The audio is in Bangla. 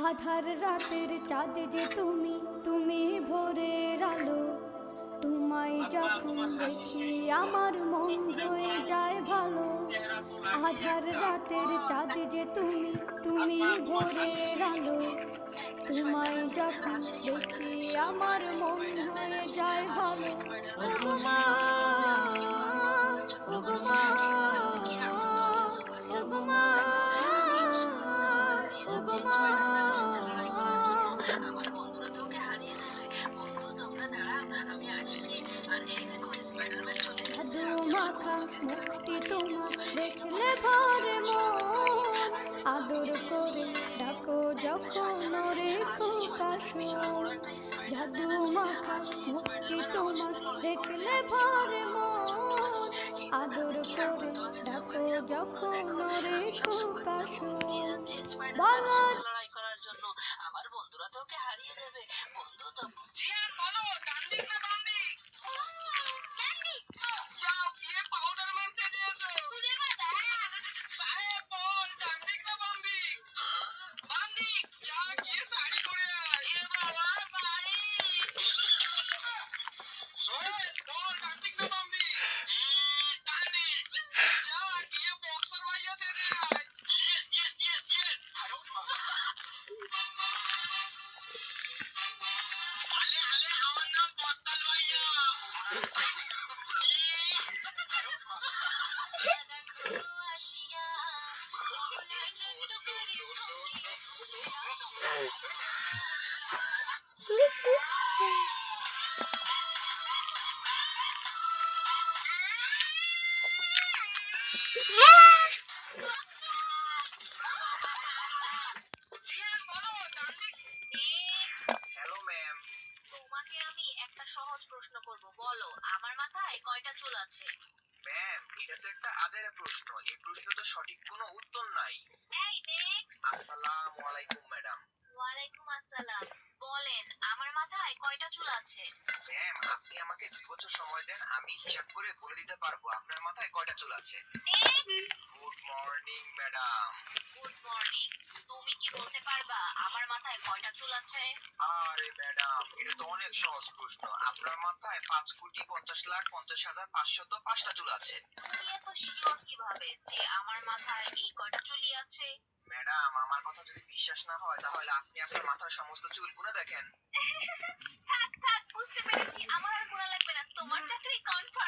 আধার রাতের চাঁদ যে তুমি, তুমি ভোরের আলো। তোমায় যখন দেখি আমার মন হয়ে যায় ভালো। আধার রাতের চাঁদ যে তুমি, তুমি ভোরের আলো। তোমায় যখন দেখি আমার মন হয়ে যায় ভালো। ওগো মা, ওগো মা, ওগো মা, ওগো মা। জাদু মাখা মুখটি তোমার দেখলে ভরে মন। আদর করে ডাকো যখন ওরে খোকাশোন। জাদু মাখা মুখটি তোমার দেখলে ভরে মন। আদর করে ডাকো যখন ওরে খোকাশোন। বলো লড়াই করার জন্য আমার বন্ধুরা তো ওকে হারিয়ে দেবে। বন্ধু তো জিয়ান বলো, ডান দিক না বাম দিক? ডান দিক। যাও গিয়ে পাউডার ম্যান চেয়ে এসো। ওরে বাবা, সাহেব বল ডান দিক না বাম দিক? বাম দিক। যা গিয়ে শাড়ি পরে আয়। এ বাবা, শাড়ি। সোহেল বল ডান দিক না বাম দিক? ডান দিক। যা গিয়ে বক্সার ভাইয়া সেজে আয়। Yes yes yes yes. আরে আলে আলে, আমার নাম বত্তাল ভাইয়া। জিয়ান বলো ডান দিক। হ্যালো ম্যাম, তোমাকে আমি একটা সহজ প্রশ্ন করব, বলো আমার মাথায় কয়টা চুল আছে? ম্যাম, এটা তো একটা আজের প্রশ্ন, এই প্রশ্ন তো সঠিক কোনো উত্তর নাই। এই দেখ। আসসালামু আলাইকুম ম্যাডাম। ওয়ালাইকুম আসসালাম। বলেন আমার মাথায় কয়টা চুল আছে? ম্যাম, আপনি আমাকে 2 বছর সময় দেন, আমি হিসাব করে বলে দিতে পারবো আপনার মাথায় কয়টা চুল আছে। Good morning madam. Good morning. তুমি কি বলতে পারবা আমার মাথায় কয়টা চুল আছে? আরে ম্যাডাম, এটা তো অনেক সহজ প্রশ্ন। আপনার মাথায় 5,50,50,50,505টা চুল আছে। তুমি এত শিওর কিভাবে যে আমার মাথায় এই কয়টা চুলই আছে? ম্যাডাম, আমার কথা যদি বিশ্বাস না হয় তাহলে আপনি আপনার মাথার সমস্ত চুল গুনে দেখেন। থাক থাক, বুঝতে পেরেছি, আমার আর গোনা লাগবে না, তোমার চাকরি কনফার্ম।